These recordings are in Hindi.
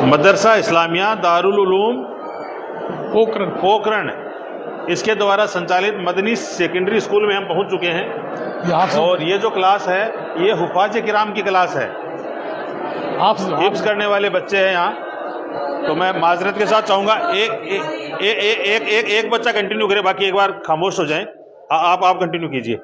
मदरसा इस्लामिया दारुल उलूम पोखरण इसके द्वारा संचालित मदनी सेकेंडरी स्कूल में हम पहुंच चुके हैं। और ये जो क्लास है ये हुफाज किराम की क्लास है, हिफ्ज़ करने वाले बच्चे हैं यहाँ। तो मैं माजरत के साथ चाहूँगा एक बच्चा कंटिन्यू करे, बाकी एक बार खामोश हो जाएं। आप कंटिन्यू कीजिए।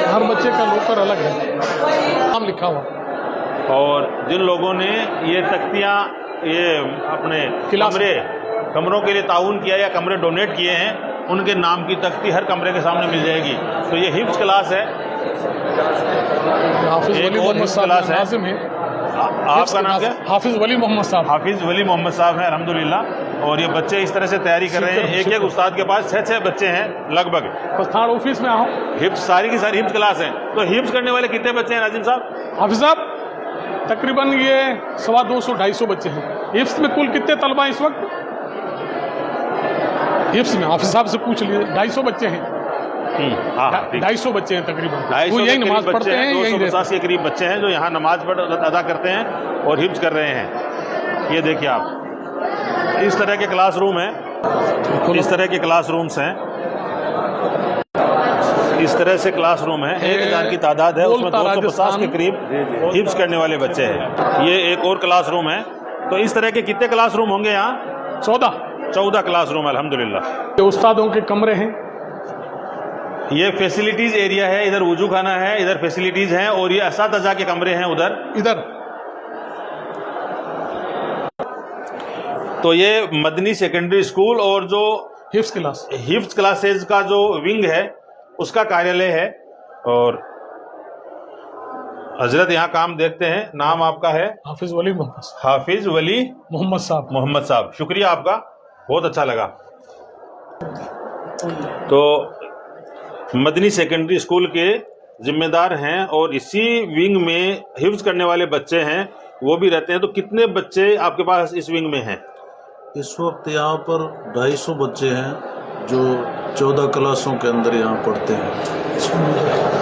हर बच्चे का लोकर अलग है, नाम लिखा हुआ। और जिन लोगों ने ये तख्तियाँ ये अपने कमरों के लिए ताउन किया या कमरे डोनेट किए हैं, उनके नाम की तख्ती हर कमरे के सामने मिल जाएगी। तो ये हिफ्ज़ क्लास है, एक और हिफ्ज़ क्लास है। आपका नाम क्या? हाफिज वली मोहम्मद साहब। हाफिज वली मोहम्मद साहब हैं, अल्हम्दुलिल्लाह। और ये बच्चे इस तरह से तैयारी कर रहे हैं। एक उस्ताद के पास 6 बच्चे हैं लगभग। पठान ऑफिस में आओ, हिफ्ज़ सारी की सारी हिफ्ज़ क्लास है। तो हिफ्ज़ करने वाले कितने बच्चे हैं नाजिम साहब? हाफिज साहब तकरीबन ये 250-250 बच्चे हैं। हिफ्ज़ में कुल कितने तलबा इस वक्त? हिफ्ज़ में हाफिज साहब से पूछ लीजिए, 250 बच्चे हैं। 250 बच्चे हैं तकरीबन, वो यही नमाज पढ़ते हैं। 250 के करीब बच्चे हैं जो यहाँ नमाज अदा करते हैं और हिफ्ज़ कर रहे हैं। ये देखिए आप, इस तरह के क्लासरूम हैं, इस तरह के क्लासरूम्स हैं, इस तरह से क्लासरूम है। 1000 की तादाद है, उसमें 250 के करीब हिफ्ज़ करने वाले बच्चे हैं। ये एक और क्लासरूम है। तो इस तरह के कितने क्लासरूम होंगे यहाँ? 14 क्लासरूम अल्हम्दुलिल्लाह। उस्तादों के कमरे हैं। ये फैसिलिटीज एरिया है, इधर वजू खाना है, इधर फैसिलिटीज हैं। और ये असातिज़ा के कमरे हैं इधर। तो ये मदनी सेकेंडरी स्कूल और जो हिफ्ज़ क्लासेज का जो विंग है उसका कार्यालय है। और हजरत यहाँ काम देखते हैं। नाम आपका है? हाफिज वली मोहम्मद साहब। शुक्रिया आपका, बहुत अच्छा लगा। तो मदनी सेकेंडरी स्कूल के जिम्मेदार हैं और इसी विंग में हिफ्ज़ करने वाले बच्चे हैं, वो भी रहते हैं। तो कितने बच्चे आपके पास इस विंग में हैं? इस वक्त यहाँ पर 250 बच्चे हैं जो 14 क्लासों के अंदर यहाँ पढ़ते हैं।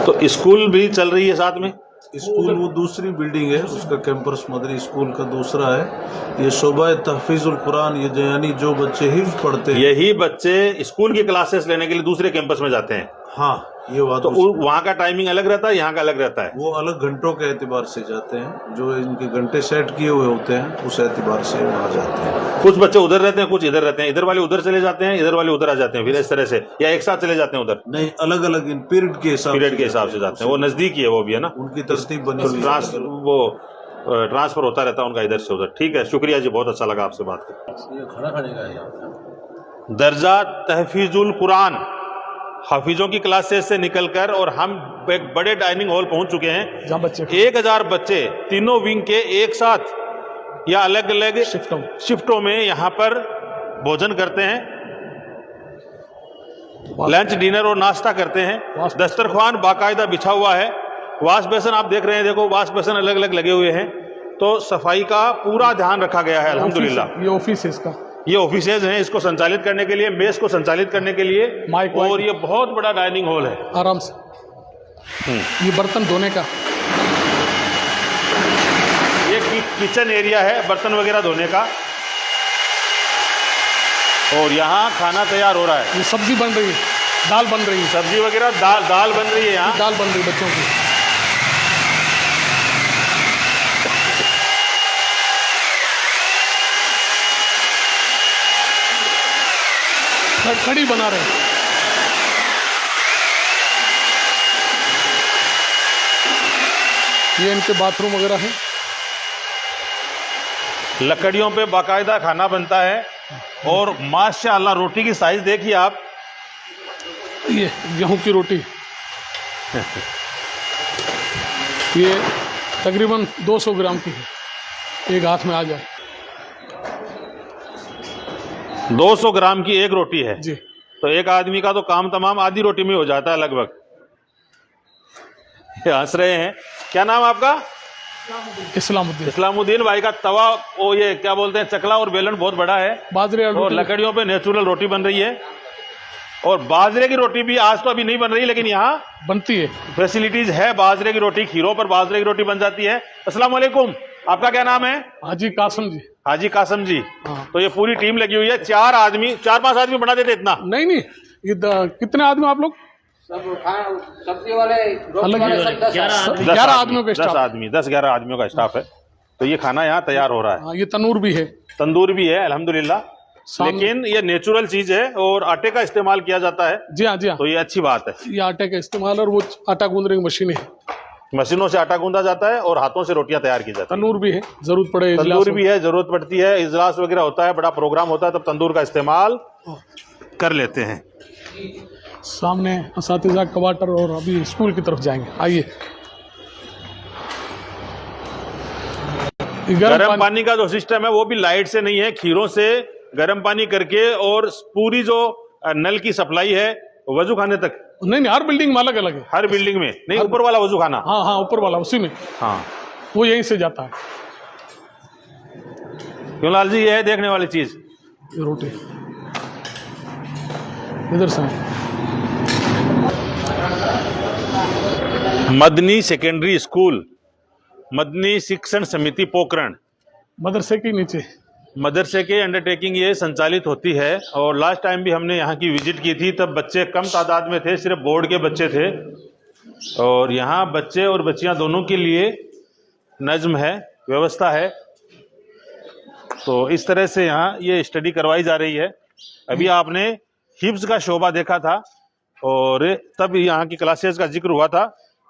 तो स्कूल भी चल रही है साथ में? स्कूल वो दूसरी बिल्डिंग है, उसका कैंपस मदरी स्कूल का दूसरा है। ये शोबा तहफीजुल कुरान, ये यानी जो बच्चे हिफ्ज़ पढ़ते हैं, यही बच्चे स्कूल की क्लासेस लेने के लिए दूसरे कैंपस में जाते हैं। हाँ, ये बात। तो वहाँ का टाइमिंग अलग रहता है, यहाँ का अलग रहता है? वो अलग घंटों के एतबार से जाते हैं, जो इनके घंटे सेट किए हुए होते हैं उस एतबार से वहाँ जाते हैं। कुछ बच्चे उधर रहते हैं, कुछ इधर रहते हैं, इधर वाले उधर चले जाते हैं, इधर वाले उधर आ जाते हैं, फिर इस तरह से, या एक साथ चले जाते हैं उधर? नहीं, अलग अलग इन पीरियड के हिसाब से जाते हैं। वो नजदीक ही है, वो भी है ना, उनकी तरतीब बनी हुई। ट्रांसफर होता रहता है उनका इधर से उधर। ठीक है, शुक्रिया जी, बहुत अच्छा लगा आपसे बात करके। ये खाना खाने का है। दर्जा तहफीजुल कुरान हाफिजों की क्लासेस से निकलकर और हम एक बड़े डाइनिंग हॉल पहुंच चुके हैं जहां 1000 बच्चे तीनों विंग के एक साथ या अलग अलग शिफ्टों में यहाँ पर भोजन करते हैं, लंच डिनर और नाश्ता करते हैं। दस्तरख्वान बाकायदा बिछा हुआ है। वाश बेसन आप देख रहे हैं, देखो वाश बेसन अलग अलग लगे हुए हैं। तो सफाई का पूरा ध्यान रखा गया है अल्हम्दुलिल्लाह। ये ऑफिस है इसका, ये ऑफिसेज हैं इसको संचालित करने के लिए, मेस को संचालित करने के लिए। और ये बहुत बड़ा डाइनिंग हॉल है। आराम से ये बर्तन धोने का, ये किचन एरिया है बर्तन वगैरह धोने का। और यहाँ खाना तैयार हो रहा है। ये सब्जी बन रही है, दाल बन रही है, सब्जी वगैरह दाल बन रही है। यहाँ दाल बन रही है बच्चों की। कड़ी बना रहे हैं। ये इनके बाथरूम वगैरह है। लकड़ियों पे बाकायदा खाना बनता है। और माशाअल्लाह रोटी की साइज देखिए आप, ये गेहूं की रोटी ये तकरीबन 200 ग्राम की है, एक हाथ में आ जाए। 200 ग्राम की एक रोटी है जी। तो एक आदमी का तो काम तमाम आधी रोटी में हो जाता है लगभग। ये हंस रहे हैं। क्या नाम आपका? इस्लामुद्दीन। इस्लामुद्दीन भाई का तवा, वो ये क्या बोलते हैं, चकला और बेलन बहुत बड़ा है, बाजरे और लकड़ियों पे नेचुरल रोटी बन रही है। और बाजरे की रोटी भी आज तो अभी नहीं बन रही, लेकिन यहाँ बनती है, फैसिलिटीज है। बाजरे की रोटी, खीरों पर बाजरे की रोटी बन जाती है। अस्सलाम वालेकुम, आपका क्या नाम है? हाजी कासम जी। हाजी कासम जी। हाँ। तो ये पूरी टीम लगी हुई है, 4-5 आदमी बना देते इतना? नहीं नहीं, ये कितने आदमी आप लोग? सब्जी वाले अलग 11 आदमियों का स्टाफ। 10-11 आदमियों का स्टाफ है। तो ये खाना यहाँ तैयार हो रहा है। हाँ, ये तनूर भी है, तंदूर भी है अल्हम्दुलिल्लाह, लेकिन ये नेचुरल चीज है और आटे का इस्तेमाल किया जाता है। जी हाँ जी हाँ, तो ये अच्छी बात है। ये आटे का इस्तेमाल, और वो आटा गूंदने की मशीनें हैं, मशीनों से आटा गूंदा जाता है और हाथों से रोटियां तैयार की जाती है। तनूर भी है, जरूरत पड़े तंदूर भी है, जरूरत पड़ती है, इजलास वगैरह होता है, बड़ा प्रोग्राम होता है, तब तंदूर का इस्तेमाल कर लेते हैं। सामने असातिज़ा क्वार्टर, और अभी स्कूल की तरफ जाएंगे। आइए, गर्म पानी का जो सिस्टम है वो भी लाइट से नहीं है, खीरों से गर्म पानी करके, और पूरी जो नल की सप्लाई है वजू खाने तक। नहीं, हर बिल्डिंग में अलग अलग है। हर बिल्डिंग में नहीं, ऊपर वाला वजू खाना। हाँ हाँ, ऊपर वाला उसी में, हाँ, वो यहीं से जाता है। क्यों लाल जी, ये है देखने वाली चीज। ये रोटी इधर से मदनी सेकेंडरी स्कूल, मदनी शिक्षण समिति पोखरण, मदरसे के नीचे। मदरसे के अंडरटेकिंग ये संचालित होती है। और लास्ट टाइम भी हमने यहाँ की विजिट की थी, तब बच्चे कम तादाद में थे, सिर्फ बोर्ड के बच्चे थे। और यहाँ बच्चे और बच्चियाँ दोनों के लिए नज्म है, व्यवस्था है। तो इस तरह से यहाँ ये स्टडी करवाई जा रही है। अभी आपने हिफ्ज का शोबा देखा था, और तब यहाँ की क्लासेस का जिक्र हुआ था।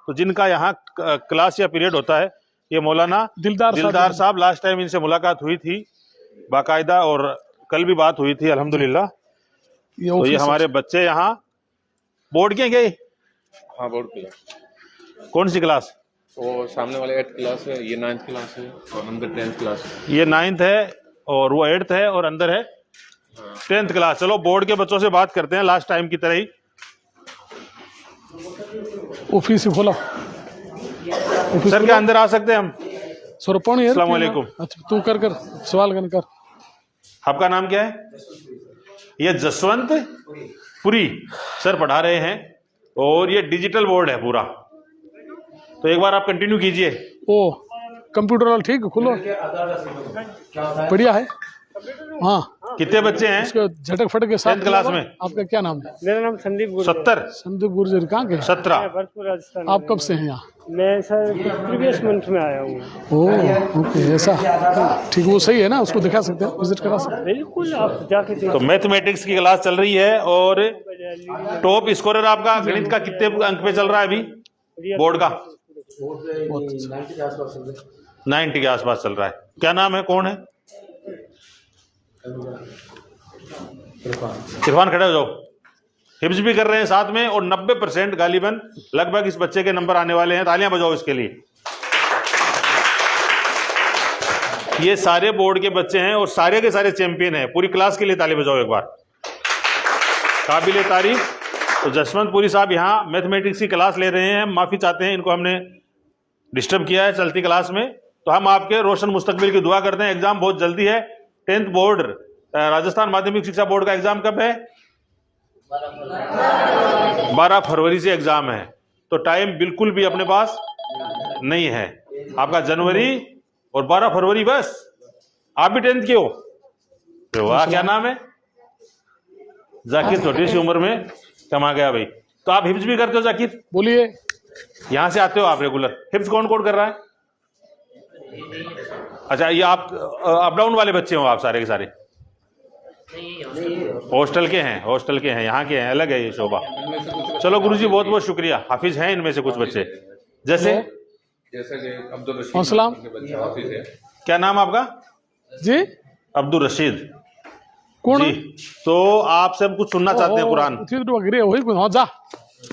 तो जिनका यहाँ क्लास या पीरियड होता है, ये मौलाना दिलदार साहब, लास्ट टाइम इनसे मुलाकात हुई थी बाकायदा, और कल भी बात हुई थी अल्हम्दुलिल्लाह। तो ये हमारे बच्चे यहाँ बोर्ड के गए। हाँ, बोर्ड क्लास। कौन सी क्लास? वो सामने वाले 8th क्लास है, ये 9th क्लास है, और अंदर 10th क्लास है। ये 9th है और वो 8th है, और अंदर है 10th क्लास। चलो बोर्ड के बच्चों से बात करते हैं लास्ट टाइम की तरह ही। ऑफिस खोला सर, क्या अंदर आ सकते हैं हम? सरपणी। अस्सलाम वालेकुम। अच्छा, तू कर सवाल कर। आपका नाम क्या है? ये जसवंत पुरी सर पढ़ा रहे हैं, और ये डिजिटल बोर्ड है पूरा। तो एक बार आप कंटिन्यू कीजिए। ओ, कंप्यूटर वाला ठीक खुलो, बढ़िया है। हाँ, कितने बच्चे हैं? झटक फटक के साथ 10th क्लास में। आपका क्या नाम है? मेरा नाम संदीप गुर्जर। 70 संदीप गुर्जर। कहाँ के? 17। भरतपुर राजस्थान। आप कब से हैं यहाँ? मैं सर प्रीवियस मंथ में आया हूँ। ओह, ओके, ऐसा ठीक। वो सही है ना, उसको दिखा सकते हैं, विजिट करा सकते हैं। बिल्कुल, आप जाके तो मैथमेटिक्स की क्लास चल रही है, और टॉप स्कोरर आपका गणित का कितने अंक पे चल रहा है अभी बोर्ड का? 90 के आसपास चल रहा है। क्या नाम है, कौन है? इरफान, खड़े हो जाओ। हिफ्ज भी कर रहे हैं साथ में, और 90% गालिबन लगभग इस बच्चे के नंबर आने वाले हैं। तालियां बजाओ इसके लिए। ये सारे बोर्ड के बच्चे हैं और सारे के सारे चैंपियन हैं। पूरी क्लास के लिए ताली बजाओ एक बार, काबिल तारीफ। तो जसवंतपुरी साहब यहाँ मैथमेटिक्स की क्लास ले रहे हैं। माफ़ी चाहते हैं, इनको हमने डिस्टर्ब किया है चलती क्लास में। तो हम आपके रोशन मुस्तकबिल की दुआ करते हैं। एग्जाम बहुत जल्दी है। 10th बोर्ड, राजस्थान माध्यमिक शिक्षा बोर्ड का एग्जाम कब है? 12 फरवरी से एग्जाम है। तो टाइम बिल्कुल भी अपने पास नहीं है। आपका जनवरी और 12 फरवरी बस। आप भी 10th के हो? वाह, क्या नाम है? जाकिर। छोटी सी उम्र में कमा गया भाई। तो आप हिफ्ज भी करते हो जाकिर? बोलिए। यहाँ से आते हो आप रेगुलर? हिफ्ज कौन कौन कर रहा है? अच्छा, ये आप अप डाउन वाले बच्चे हो आप सारे के सारे? हॉस्टल के हैं, हॉस्टल के हैं, यहाँ के हैं, अलग है ये शोभा। चलो गुरुजी, बहुत बहुत शुक्रिया। हाफिज हैं इनमें से कुछ बच्चे, जैसे कि अब्दुल सलाम। रशीद। क्या नाम आपका? जी, अब्दुल रशीद। कौन? जी, तो आपसे हम कुछ सुनना चाहते हैं कुरान। जा,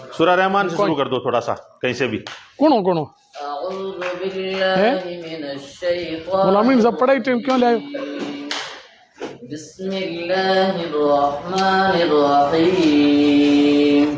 सूरा रहमान से शुरू कर दो थोड़ा सा, कहीं से भी। कौन हो? गुलामीन सब पढ़ाई टाइम क्यों लाए? बिस्मिल्लाहिर्रहमानिर्रहीम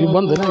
ये बंद है ना ये।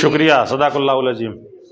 शुक्रिया सदाकुल्लाहुल अजीम।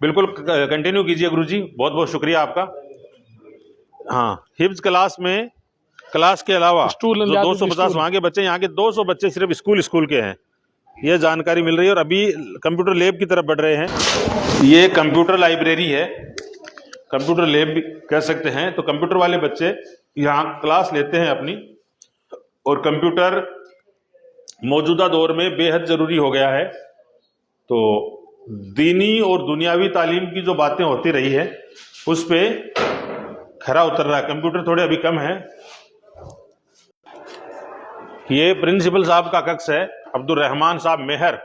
बिल्कुल कंटिन्यू कीजिए गुरुजी, बहुत बहुत शुक्रिया आपका। हाँ, हिफ्ज क्लास में क्लास के अलावा स्टूल जो 250 वहाँ के बच्चे, यहाँ के 200 बच्चे सिर्फ स्कूल के हैं, ये जानकारी मिल रही है। और अभी कंप्यूटर लैब की तरफ बढ़ रहे हैं। ये कंप्यूटर लाइब्रेरी है, कंप्यूटर लैब भी कह सकते हैं। तो कंप्यूटर वाले बच्चे यहाँ क्लास लेते हैं अपनी, और कंप्यूटर मौजूदा दौर में बेहद ज़रूरी हो गया है। तो दीनी और दुनियावी तालीम की जो बातें होती रही है उस पे खरा उतर रहा है। कंप्यूटर थोड़े अभी कम है। ये प्रिंसिपल साहब का कक्ष है, अब्दुल रहमान साहब मेहर,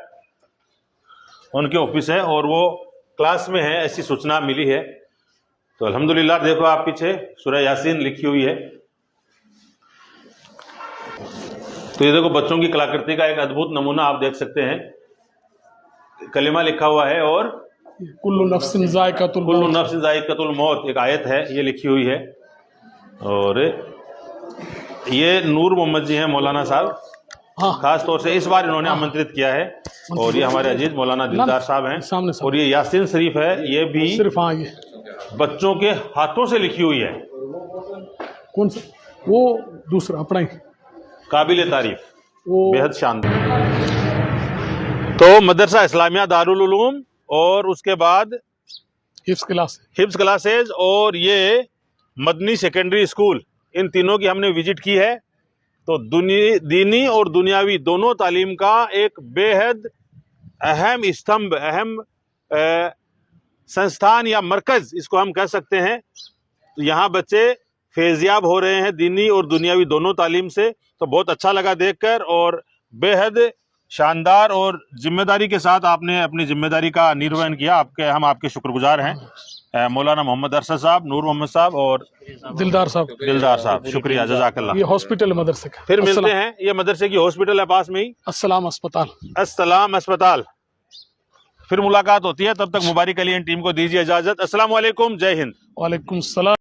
उनके ऑफिस है, और वो क्लास में है, ऐसी सूचना मिली है। तो अल्हम्दुलिल्लाह, देखो आप पीछे सूरह यासीन लिखी हुई है। तो ये देखो बच्चों की कलाकृति का एक अद्भुत नमूना आप देख सकते हैं। कलिमा लिखा हुआ है और कुल्लु नफ्सिन ज़ाइक़तुल मौत। कुल्लु नफ्सिन ज़ाइक़तुल मौत एक आयत है, ये लिखी हुई है। और ये नूर मोहम्मद जी हैं, मौलाना साहब, हाँ, खास तौर से इस बार इन्होंने आमंत्रित किया है। और ये हमारे अजीज मौलाना दिलदार साहब हैं। सामने और ये यासीन शरीफ है, ये भी सिर्फ हाँ, ये बच्चों के हाथों से लिखी हुई है। कौन सा? वो दूसरा अपना ही, काबिल तारीफ, वो बेहद शानदार। तो मदरसा इस्लामिया दारुल उलूम, और उसके बाद हिफ्ज क्लास। हिफ्ज क्लासेज, और ये मदनी सेकेंडरी स्कूल, इन तीनों की हमने विजिट की है। तो दीनी और दुनियावी दोनों तालीम का एक बेहद अहम स्तंभ, अहम संस्थान या मरकज़ इसको हम कह सकते हैं। तो यहाँ बच्चे फैज़याब हो रहे हैं दीनी और दुनियावी दोनों तालीम से। तो बहुत अच्छा लगा देखकर, और बेहद शानदार और जिम्मेदारी के साथ आपने अपनी जिम्मेदारी का निर्वहन किया। हम आपके शुक्रगुजार हैं। मौलाना मोहम्मद अरशद साहब, नूर मोहम्मद साहब और दिलदार साहब, शुक्रिया, जज़ाकल्लाह। ये हॉस्पिटल मदरसे का। फिर मिलते हैं, ये मदरसे की हॉस्पिटल है पास में ही, अस्सलाम अस्पताल। अस्सलाम अस्पताल। फिर मुलाकात होती है, तब तक मुबारक अली एंड टीम को दीजिए इजाजत। अस्सलाम वालेकुम, जय हिंद। वालेकुम सलाम।